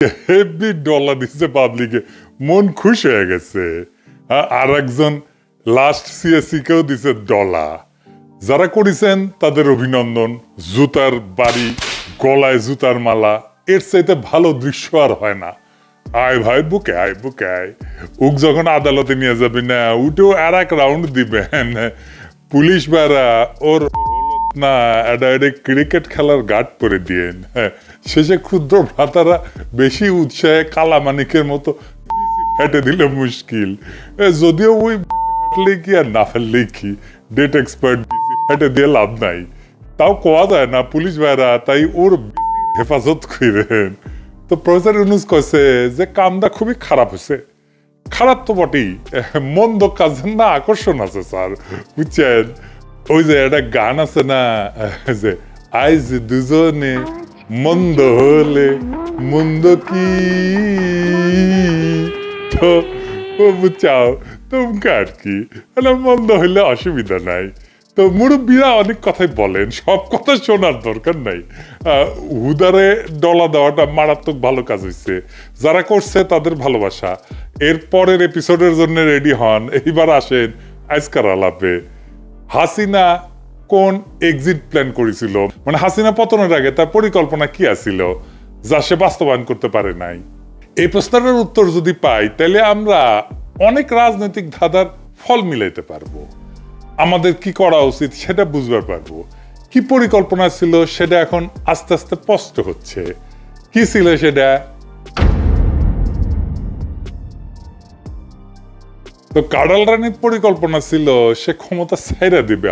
Heavy dollar দিচ্ছে পাবলিকে, মন খুশ হয়ে গেছে। আর একজন লাস্ট সিএসসি কেও দিছে ডলার। যারা করেছেন তাদের অভিনন্দন। জুতার বাড়ি, গলায় জুতার মালা, এর চাইতে ভালো দৃশ্য আর হয় না। আয় ভাই বুকে আয়, বুকে আয়। উক যখন আদালতে নিয়ে যাবে না, উঠেও আর এক রাউন্ড দিবেন। পুলিশ বারা ওর না এটা ক্রিকেট খেলার গার্ড করে দিয়েন। শেষে ক্ষুদ্র ভ্রাতারা বেশি উৎসাহে কালামানিকের মতো ফেটে দিলে মুশকিল। যদিও ওই ফেটলে কি আর না ফেললে কি, ডেট এক্সপার্ট ফেটে দিয়ে লাভ নাই। তাও কোয়া যায় না পুলিশ ভাইরা, তাই ওর হেফাজত করেন। তো প্রফেসর ইউনূস কইছে যে কামটা খুবই খারাপ হয়েছে। খারাপ তো বটেই, মন্দ কাজের না আকর্ষণ আছে স্যার, বুঝছেন? ওই যে একটা গান আছে না, যে আইজ দুজনে মন্দ হলে মন্দ কি, তো বুঝাও তোমকে আর কি, মন্দ হইলে অসুবিধা নাই। তো মুরব্বীরা অনেক কথাই বলেন, সব কথা শোনার দরকার নাই। হুদারে ডলা দেওয়াটা মারাত্মক ভালো কাজ হয়েছে। যারা করছে তাদের ভালোবাসা। এর পরের এপিসোডের জন্য রেডি হন। এইবার আসেন আজকার আলাপে। হাসিনা কোন এক্সিট প্ল্যান করেছিল, মানে হাসিনা পতনের আগে তার পরিকল্পনা কি আছিল যা সে বাস্তবায়ন করতে পারে নাই? এই প্রশ্নের উত্তর যদি পাই, তাহলে আমরা অনেক রাজনৈতিক ধাঁধার ফল মিলাইতে পারবো। আমাদের কি করা উচিত সেটা বুঝতে পারবো। কি পরিকল্পনা ছিল সেটা এখন আস্তে আস্তে স্পষ্ট হচ্ছে। কি ছিল সেটা? তো কার্ডাল রানীর পরিকল্পনা ছিল সে ক্ষমতা ছেড়ে দিবে।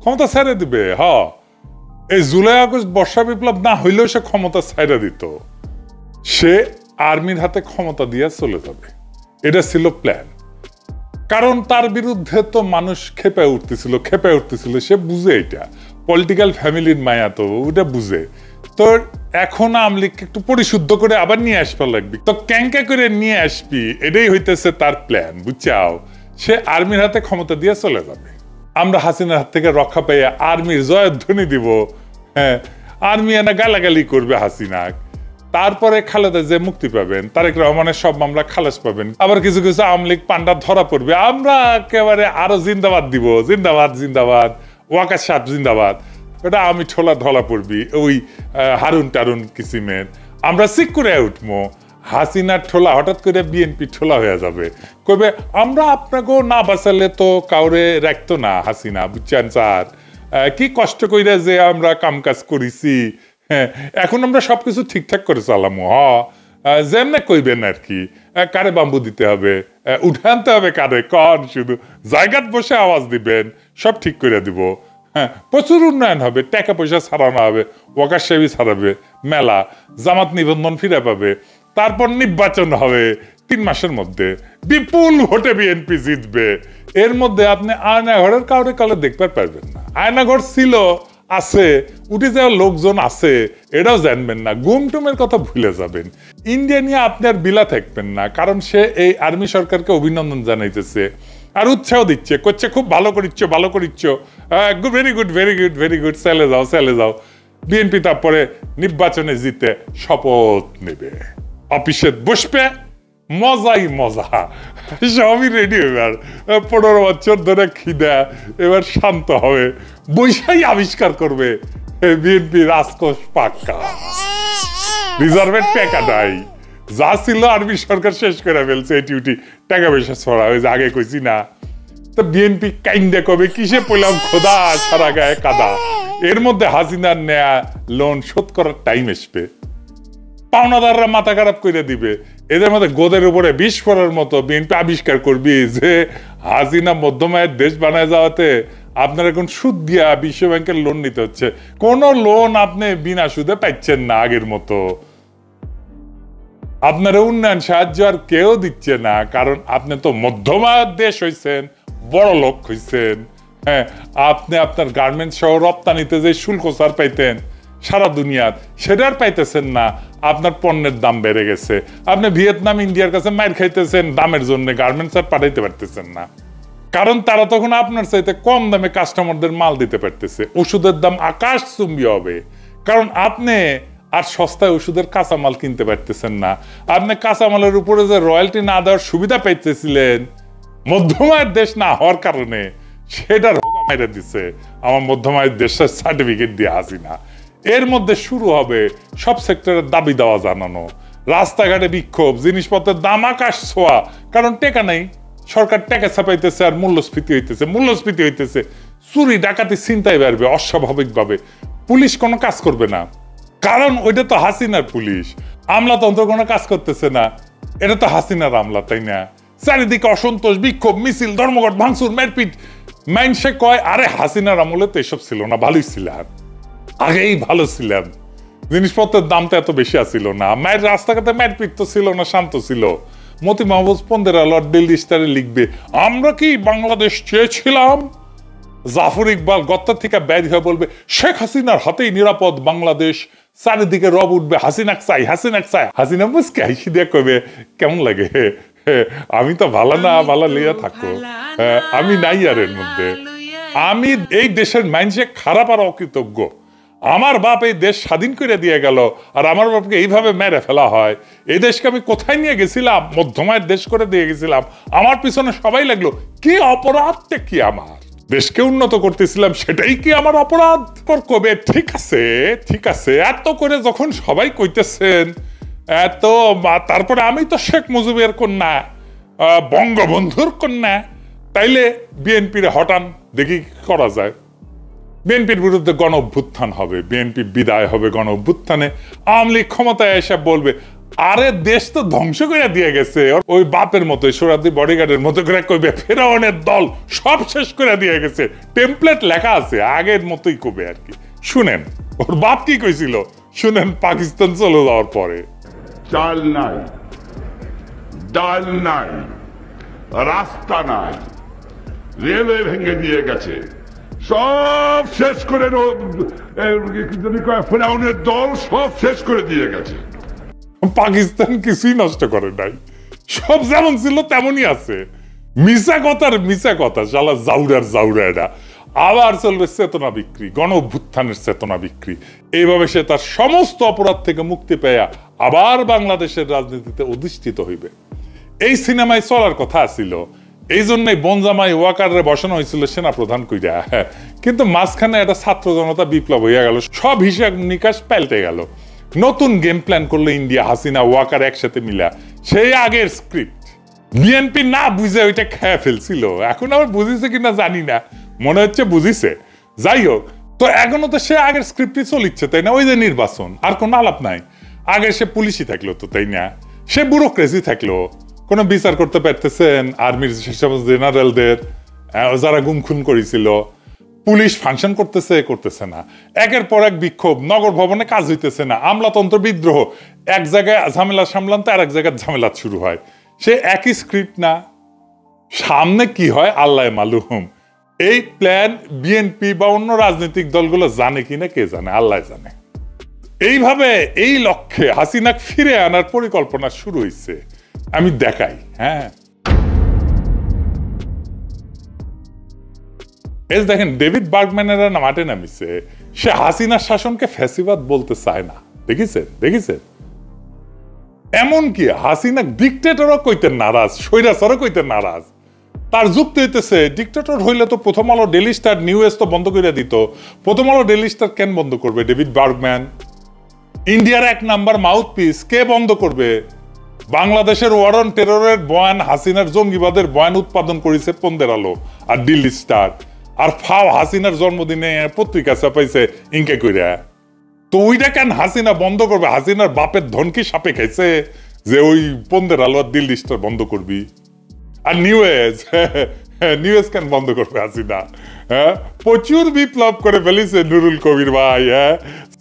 ক্ষমতা ছেড়ে দিবে। এই জুলাই আগস্ট বর্ষা বিপ্লব না হইলেও সে ক্ষমতা ছেড়ে দিত। সে আর্মির হাতে ক্ষমতা দিয়ে চলে যাবে, এটা ছিল প্ল্যান। কারণ তার বিরুদ্ধে তো মানুষ খেপে উঠতেছিল। সে বুঝে, এটা পলিটিক্যাল ফ্যামিলির মায়া, তো ওটা বুঝে। তো এখন আওয়ামী লীগকে একটু পরিশুদ্ধ করে আবার নিয়ে আসতে লাগবে। তো ক্যাঙ্কা করে নিয়ে আসবি, এটাই হইতেছে তার প্ল্যান, বুঝছাও? সে আর্মির হাতে ক্ষমতা দিয়ে চলে যাবে। আমরা হাসিনার হাত থেকে রক্ষা পেয়ে আর্মির জয়ধ্বনি দিব। হ্যাঁ, আর্মি এনে গালাগালি করবে হাসিনা। তারপরে খালেদা যে মুক্তি পাবেন, তারেক রহমানের সব মামলা খালাস পাবেন। আবার কিছু কিছু আওয়ামী লীগ পান্ডা ধরা পড়বে, আমরা একেবারে আরো জিন্দাবাদ দিব। জিন্দাবাদ ওয়াকার সাহ জিন্দাবাদ। ওটা আমি ঠোলা ধলা পড়বি ওই হারুন টারুন কিসিমের। আমরা চিক করে উঠবো। হাসিনার ঠোলা হঠাৎ করে বিএনপি ঠোলা হয়ে যাবে, কবে আমরা আপনাকেও না বাঁচালে তো কাউরে রাখতো না হাসিনা, বুঝছেন স্যার? কি কষ্ট কইরা যে আমরা কাম কাজ করেছি। হ্যাঁ, এখন আমরা সবকিছু ঠিকঠাক করে চালামো। যেমনে কইবেন আর কি, কারে বাম্বু দিতে হবে, উঠে আনতে হবে কারে, কন শুধু জায়গাত বসে আওয়াজ দিবেন, সব ঠিক করে দিব। হ্যাঁ, প্রচুর উন্নয়ন হবে, টাকা পয়সা ছাড়ানো হবে, ওয়াকার সাহেবই ছাড়াবে, মেলা জামাত নিবন্ধন ফিরে পাবে। তারপর নির্বাচন হবে 3 মাসের মধ্যে, বিপুল ভোটে বিএনপি জিতবে। এর মধ্যে আপনি আয়নাঘরের কাউরে কালে দেখতে পারবেন না। আয়নাঘর ছিল, আছে, উঠে যাওয়ার লোকজন আছে, এটাও জানবেন না। গুমটুমের কথা ভুলে যাবেন। ইন্ডিয়া নিয়ে আপনি আর বিলা থাকবেন না, কারণ সে এই আর্মি সরকারকে অভিনন্দন জানাইতেছে আর উৎসাহ দিচ্ছে, করছে খুব ভালো করিচ্ছ, ভেরি গুড, চলে যাও। বিএনপি তারপরে নির্বাচনে জিতে শপথ নেবে, অফিসে বসবে, মজাই মজা, সবই রেডি। এবার 15 বছর ধরে খিদা এবার শান্ত হবে, বৈশাই আবিষ্কার করবে বিএনপি রাজকোষ পাক্কা, রিজার্ভের টাকা নাই, যা ছিল আর্মি সরকার শেষ করে ফেলছে। এটি টাকা পয়সা ছড়া হয়েছে, আগে কইছি না? তো বিএনপি কাইন্দে কবে কিসে পেলাম খোদা সারা গায়ে কাদা। এর মধ্যে হাসিনার নেয়া লোন শোধ করার টাইম আসবে, পাওনাদাররা মাথা খারাপ করে দিবে। এদের মধ্যে গোদের উপরে বিষ পড়ার মতো বিএনপি আবিষ্কার করবি যে হাসিনা মধ্যমায়ের দেশ বানায় যাওয়াতে আপনার এখন সুদ দিয়া বিশ্ব ব্যাংকের লোন নিতে হচ্ছে। কোন লোন আপনি বিনা সুদে পাচ্ছেন না আগের মতো। আপনার উন্নয়ন সাহায্য আর কেউ দিচ্ছে না, কারণ আপনি তো মধ্যমায়ের দেশ হইছেন, বড় লোক হইছেন। হ্যাঁ, আপনি আপনার গার্মেন্টস সহ রপ্তানিতে যে শুল্ক ছাড় পাইতেন সারা দুনিয়ার, সেটা আর পাইতেছেন না। আপনার পণ্যের দাম বেড়ে গেছে। আপনি ভিয়েতনাম, ইন্ডিয়ার কাছে মাইর খাইতেছেন দামের জন্য, গার্মেন্টস আর পাঠাইতে পারতেছেন না, কারণ তারা তখন আপনার চাইতে কম দামে কাস্টমারদের মাল দিতে পারতেছে। ওষুধের দাম আকাশচুম্বী হবে, কারণ আপনি আর সস্তায় ওষুধের কাঁচামাল কিনতে পারতেছেন না। আপনি কাঁচামালের উপরে যে রয়্যালটি না দেওয়ার সুবিধা পাইতেছিলেন মধ্যমায়ের দেশ না হওয়ার কারণে, সেটা রোগা মেরে দিছে আমার মধ্যমায়ের দেশের সার্টিফিকেট দিয়ে হাসিনা। এর মধ্যে শুরু হবে সব সেক্টরের দাবি দেওয়া জানানো, রাস্তাঘাটে বিক্ষোভ, জিনিসপত্রের দাম আকাশ ছোঁয়া, কারণ টেকা নেই, সরকার টাকা ছাপাইতেছে আর মূল্যস্ফীতি হইতেছে, চুরি ডাকাতি ছিনতাই বাড়বে অস্বাভাবিকভাবে, পুলিশ কোনো কাজ করবে না, কারণ ওইটা তো হাসিনার পুলিশ। আমলাতন্ত্র কোনো কাজ করতেছে না, এটা তো হাসিনার আমলা, তাই না? চারিদিকে অসন্তোষ, বিক্ষোভ, মিছিল, ধর্মঘট, ভাঙচুর, মারপিট। মাইনসে কয় আরে হাসিনার আমলে তো এসব ছিল না, ভালোই ছিলাম, আগেই ভালো ছিলাম, জিনিসপত্রের দামটা এত বেশি আসছিল না, মায়ের রাস্তাঘাটে মারপিট তো ছিল না, শান্ত ছিল। মতি মাহবুব 15 আলো দিল্লি স্টারে লিখবে আমরা কি বাংলাদেশ চেয়েছিলাম? জাফর ইকবাল গত্তার থেকে ব্যাধ হয়ে বলবে শেখ হাসিনার হাতেই নিরাপদ বাংলাদেশ, চারিদিকে রব উঠবে হাসিনাক চাই, হাসিনা মুসকে হাসি দিয়ে কবে কেমন লাগে, আমি তো ভালো না ভালো লিয়া থাকো, আমি নাই আর এর মধ্যে। আমি এই দেশের মানুষে খারাপ আর অকৃতজ্ঞ। আমার বাপ এই দেশ স্বাধীন করে দিয়ে গেল আর আমার বাপকে এইভাবে মেরে ফেলা হয়। এই দেশকে আমি কোথায় নিয়ে গেছিলাম? মধ্যমায়ের দেশ করে দিয়ে গেছিলাম, আমার পিছনে সবাই লাগলো। কি অপরাধটা কি আমার? দেশকে উন্নত করতেছিলাম, সেটাই কি আমার অপরাধ? কবে ঠিক আছে এত করে যখন সবাই কইতেছেন এত, তারপরে আমি তো শেখ মুজিবের কন্যা, বঙ্গবন্ধুর কন্যা, তাইলে বিএনপির হটান, দেখি কি করা যায়। বিএনপির বিরুদ্ধে গণ অভ্যুত্থান হবে, বিএনপি বিদায় হবে গণ অভ্যুত্থানে, আওয়ামী লীগ ক্ষমতায় এসে বলবে আরে দেশ তো ধ্বংস করে দিয়ে গেছে, ওই বাপের মতো সোহরাওয়ার্দী বডিগার্ডের মতো করে কইবে ফেরাউনের দল সব শেষ করে দিয়ে গেছে, টেমপ্লেট লেখা আছে, আগের মতোই কবে আর কি। শুনেন ওর বাপ কি কইছিল, শুনেন পাকিস্তান চলে যাওয়ার পরে। চাল নাই, ডাল নাই, রাস্তা নাই, রেলওয়ে ভেঙে দিয়ে গেছে, সব শেষ করে ফেরাউনের দল সব শেষ করে দিয়ে গেছে। পাকিস্তান কিছুই নষ্ট করে নাই, সব যেমন ছিল তেমনই আছে। মিশা কথা শালা জাউরা এটা। আবার চলবে চেতনা বিক্রি, গণ অভ্যুত্থানের চেতনা বিক্রি। এইভাবে সে তার সমস্ত অপরাধ থেকে মুক্তি পেয়ে আবার বাংলাদেশের রাজনীতিতে অধিষ্ঠিত হইবে। এই সিনেমায় চলার কথা ছিল, এই জন্যই বনজামাই ওয়াকারে বসানো হয়েছিল সেনা প্রধান কইরা, কিন্তু মাঝখানে একটা ছাত্র জনতা বিপ্লব হইয়া গেল, সব হিসাব নিকাশ পাল্টে গেল। নতুন গেম প্ল্যান করলো ইন্ডিয়া, হাসিনা ওয়াকার একসাথে মিলা, সেই আগের স্ক্রিপ্ট। বিএনপি না বুঝে ওইটা খেয়ে ফেলছিল, এখন আবার বুঝেছে কিনা জানি না, মনে হচ্ছে বুঝিছে। যাই হোক, তো এখনো তো সে আগের স্ক্রিপ্টই চলিচ্ছে, তাই না? ওই যে নির্বাচন, আর কোনো আলাপ নাই। আগে সে পুলিশই থাকলো তো, তাই না? সে ব্যুরোক্রেসি থাকলো, কোনো বিচার করতে পারতেছেন আর্মির সেসব জেনারেলদের যারা গুম খুন করেছিল। পুলিশ ফাংশন করতেছে না, একের পর এক বিক্ষোভ, নগর ভবনে কাজ হইতেছে না, আমলাতন্ত্র বিদ্রোহ, এক জায়গায় ঝামেলা সামলান তো আর এক জায়গায় ঝামেলা শুরু হয়। সে একই স্ক্রিপ্ট না, সামনে কি হয় আল্লাহ মালুম। এই প্ল্যান বিএনপি বা অন্য রাজনৈতিক দলগুলো জানে কিনা কে জানে, আল্লাহ জানে। এইভাবে এই লক্ষ্যে হাসিনাকে ফিরে আনার পরিকল্পনা শুরু হয়েছে। আমি দেখাই, হ্যাঁ, দেখেন ডেভিড বার্গম্যানেরা মাঠে নামিছে, সে হাসিনার শাসনকে ফ্যাসিবাদ বলতে চায় না। দেখেছেন এমনকি হাসিনা ডিক্টেটরও কইতে নারাজ, স্বৈরাচারও কইতে নারাজ। তার যুক্তি হইতেছে ডিক্টেটর হইলে তো প্রথম আলো, ডেইলি স্টার, নিউজ তো বন্ধ করে দিত। প্রথম আলো, ডেইলি স্টার কেন বন্ধ করবে? ডেভিড বার্গম্যান ইন্ডিয়ার 1 নাম্বার মাউথপিস, কে বন্ধ করবে? বাংলাদেশের ওয়ার অন টেররের বয়ান, হাসিনার জঙ্গিবাদের বয়ান উৎপাদন করেছে 15 আলো আর দিল্লি স্টার। আর ফাও হাসিনার জন্মদিনে পত্রিকা ছাপাইছে ইনকে কইরা। তো ওইটা কেন হাসিনা বন্ধ করবে? হাসিনার বাপের ধন কি সাপে খাইছে যে ওই 15 আলো আর দিল্লি স্টার বন্ধ করবি? আর নিউজ কেন বন্ধ করবে হাসিনা? হ্যাঁ, প্রচুর বিপ্লব করে ফেলেছে নুরুল কবির ভাই। হ্যাঁ,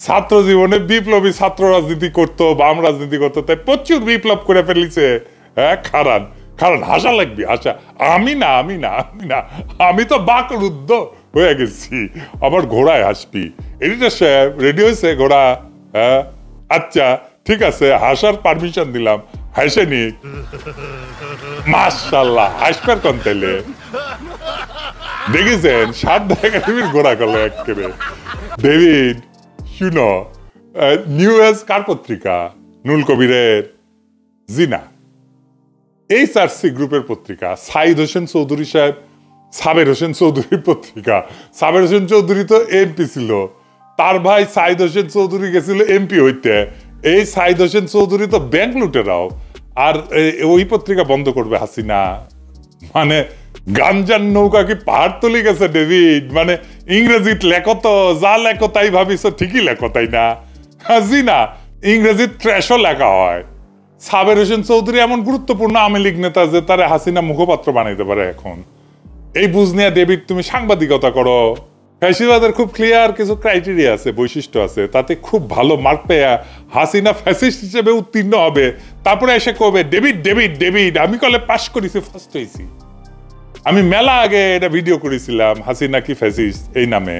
ছাত্র জীবনে বিপ্লবী ছাত্র রাজনীতি করতো, বাম রাজনীতি করতো, তাই প্রচুর বিপ্লব করে ফেলেছে। হ্যাঁ, খারান হাসা লাগবে, হাসা। আমি না, আমি তো বাকরুদ্ধ হয়ে গেছি। আমার ঘোড়ায় হাসবি, এডিটর সাহেব রেডি হয়েছে ঘোড়া? হ্যাঁ, আচ্ছা ঠিক আছে, হাসার পারমিশন দিলাম, হাসে নি। মাশাআল্লাহ, হাসবার কোন তাইলে? দেখেছেন 7 একাডেমির ঘোড়া গেল একেবারে। ডেভিড শুনো, নিউ এজ কার পত্রিকা? নুল কবিরের? জিনা, HRC গ্রুপের পত্রিকা। সাইদ হোসেন চৌধুরী সাহেব, সাবের হোসেন চৌধুরীর পত্রিকা। সাবের হোসেন চৌধুরী তো এমপি ছিল, তার ভাই সাইদ হোসেন চৌধুরী গেছিল এমপি হইতে। এই সাইদ হোসেন চৌধুরী তো ব্যাংক লুটেরাও, আর ওই পত্রিকা বন্ধ করবে হাসিনা? মানে গাঞ্জার নৌকা কি পাহাড় তুলে গেছে ডেভিড? মানে ইংরেজিত লেখো তো, যা লেখো তাই ভাবিস ঠিকই লেখো, তাই না? হাসিনা ইংরেজিত ট্র্যাশও লেখা হয়। সাবের হোসেন চৌধুরী এমন গুরুত্বপূর্ণ আওয়ামী লীগ নেতা যে তারা হাসিনা মুখপাত্র বানাইতে পারে এখন। এই বুঝ নিয়ে ডেভিড তুমি সাংবাদিকতা করো। ফ্যাসিবাদের খুব ক্লিয়ার কিছু ক্রাইটেরিয়া আছে, বৈশিষ্ট্য আছে, তাতে খুব ভালো মার্ক পেয়ে হাসিনা ফ্যাসিস্ট হিসেবে উত্তীর্ণ হবে। তারপরে এসে কবে ডেভিড ডেভিড ডেভিড আমি কলে পাশ করেছি, ফার্স্ট হয়েছি। আমি মেলা আগে এটা ভিডিও করেছিলাম, হাসিনা কি ফ্যাসিস্ট এই নামে।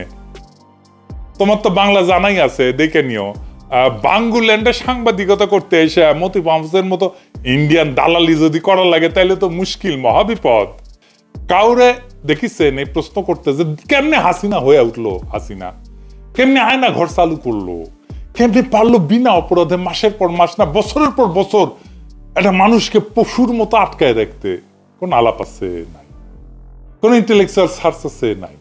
তোমার তো বাংলা জানাই আছে, দেখে নিও। বাঙ্গুল্যান্ডে সাংবাদিকতা করতে এসে মতি মাহফুজের মতো ইন্ডিয়ান দালালি যদি করা লাগে তাহলে তো মুশকিল, মহাবিপদ। কাউরে দেখিছেন এই প্রশ্ন করতে যে কেমনে হাসিনা হয়ে উঠলো? হাসিনা কেমনে আয়না ঘর চালু করলো? কেমনে পারলো বিনা অপরাধে মাসের পর মাস না বছরের পর বছর একটা মানুষকে পশুর মতো আটকায় রাখতে? কোন আলাপ আছে? নাই। কোন ইন্টেলেকচুয়াল সার্চ আছে? নাই।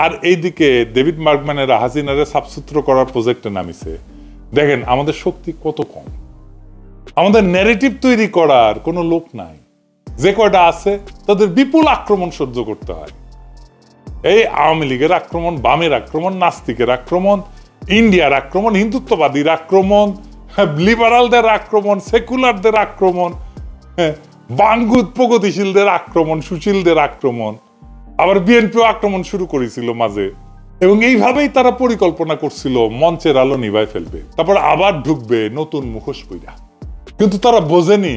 আর এইদিকে ডেভিড মার্কম্যানেরা হাসিনারে সাফসুত্র করার প্রজেক্টে নামিছে। দেখেন আমাদের শক্তি কত কম, আমাদের ন্যারেটিভ তৈরি করার কোনো লোক নাই। যে কয়টা আছে তাদের বিপুল আক্রমণ সহ্য করতে হয়। এই আওয়ামী লীগের আক্রমণ, বামের আক্রমণ, নাস্তিকের আক্রমণ, ইন্ডিয়ার আক্রমণ, হিন্দুত্ববাদীর আক্রমণ, লিবারালদের আক্রমণ, সেকুলারদের আক্রমণ, বাঙ্গুদ প্রগতিশীলদের আক্রমণ, সুশীলদের আক্রমণ, আবার বিএনপিও আক্রমণ শুরু করেছিল মাঝে। এবং এইভাবেই তারা পরিকল্পনা করছিল মঞ্চের আলো নিভাই ফেলবে, তারপর আবার ঢুকবে নতুন মুখোশ পইরা। কিন্তু তারা বোঝেনি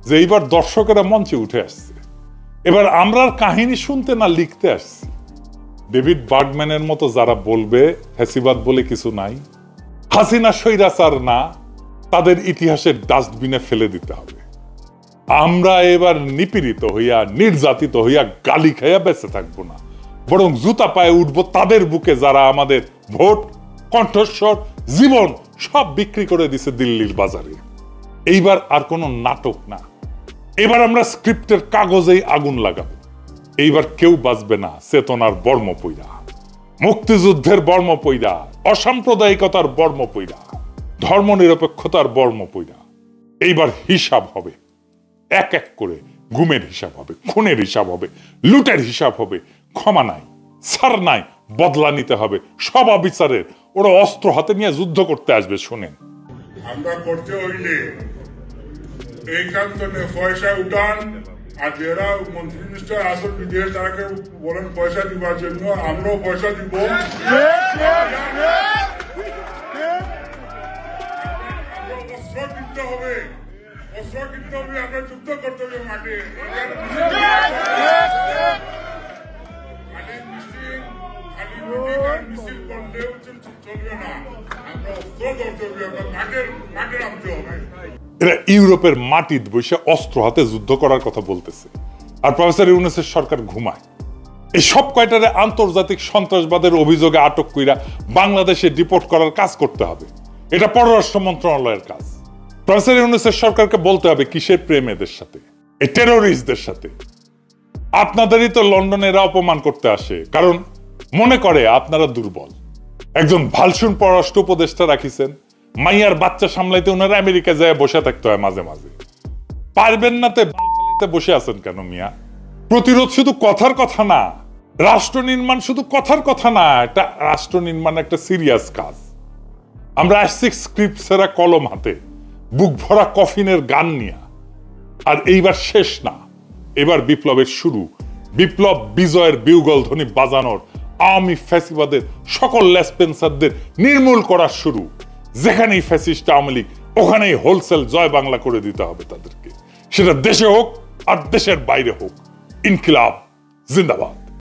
যে এইবার দর্শকেরা মঞ্চে উঠে আসছে, এবার আমরা কাহিনী শুনতে না লিখতে আসছি। ডেভিড বার্গম্যানের মতো যারা বলবে ফ্যাসিবাদ বলে কিছু নাই, হাসিনা স্বৈরাচার না, তাদের ইতিহাসের ডাস্টবিনে ফেলে দিতে হবে। আমরা এবার নিপীড়িত হইয়া, নির্যাতিত হইয়া, গালি খাইয়া বেঁচে থাকবো না, বরং জুতা পায়ে উঠবো তাদের বুকে যারা আমাদের ভোট, কণ্ঠস্বর, জীবন সব বিক্রি করে দিছে দিল্লির বাজারে। এইবার আর কোনো নাটক না, এবার আমরা স্ক্রিপ্টের কাগজেই আগুন লাগাবো। এইবার কেউ বাঁচবে না চেতনার বর্ম পইরা, মুক্তিযুদ্ধের বর্ম পইরা, অসাম্প্রদায়িকতার বর্ম পইরা, ধর্ম নিরপেক্ষতার বর্ম পইরা। এইবার হিসাব হবে, এক এক করে গুমের হিসাব হবে, খুনের হিসাব হবে, লুটের হিসাব হবে। ক্ষমা নাই, ছাড় নাই, বদলা নিতে হবে সব অবিচারের। ওরা অস্ত্র হাতে নিয়ে যুদ্ধ করতে আসবে। শোনেন, আমরা করতে হইলে এইখান থেকে পয়সা উঠান, আর যারা মন্ত্রী মিনিস্টার আসল বিদেশ তারাকে বলেন পয়সা দিবার জন্য, আমরাও পয়সা দিব। অস্ত্র কিনতে হবে, অস্ত্র কিনতে হবে, আমরা যুদ্ধ করতে হবে মাঠে। মিছিল করলেও চলবে না, আমরা অস্ত্র ধরতে হবে, আমরা মাঠে নামতে হবে। এরা ইউরোপের মাটিতে বসে অস্ত্র হাতে যুদ্ধ করার কথা বলতেছে, আর প্রফেসর ইউনূসের সরকার ঘুমায়। এই সব কয়টারে আন্তর্জাতিক সন্ত্রাসবাদের অভিযোগে আটক কইরা বাংলাদেশে ডিপোর্ট করার কাজ করতে হবে। এটা পররাষ্ট্র মন্ত্রণালয়ের কাজ। প্রফেসর ইউনূসের সরকারকে বলতে হবে কিসের প্রেম এদের সাথে, এই টেরোরিস্টদের সাথে। আপনাদেরই তো লন্ডনে এরা অপমান করতে আসে, কারণ মনে করে আপনারা দুর্বল। একজন ভালসুন পররাষ্ট্র উপদেষ্টা রাখিছেন, মাইয়ার বাচ্চা সামলাইতে ওনারা আমেরিকা যায় বসে থাকতে হয় মাঝে মাঝে। পারবেন না তে বসে আছেন কেন মিয়া? প্রতিরোধ শুধু কথার কথা না, রাষ্ট্র নির্মাণ শুধু কথার কথা না, এটা রাষ্ট্র নির্মাণ একটা সিরিয়াস কাজ। আমরা আসছি স্ক্রিপ্ট সেরা কলম হাতে, বুক ভরা কফিনের গান নিয়ে। আর এইবার শেষ না, এবার বিপ্লবের শুরু। বিপ্লব বিজয়ের বিউগল ধ্বনি বাজানোর, আওয়ামী ফ্যাসিবাদের সকল লেসপেন্সারদের নির্মূল করার শুরু। যেখানেই ফ্যাসিস্ট আওয়ামী লীগ, ওখানেই হোলসেল জয় বাংলা করে দিতে হবে তাদেরকে, সেটা দেশে হোক আর দেশের বাইরে হোক। ইনকিলাব জিন্দাবাদ।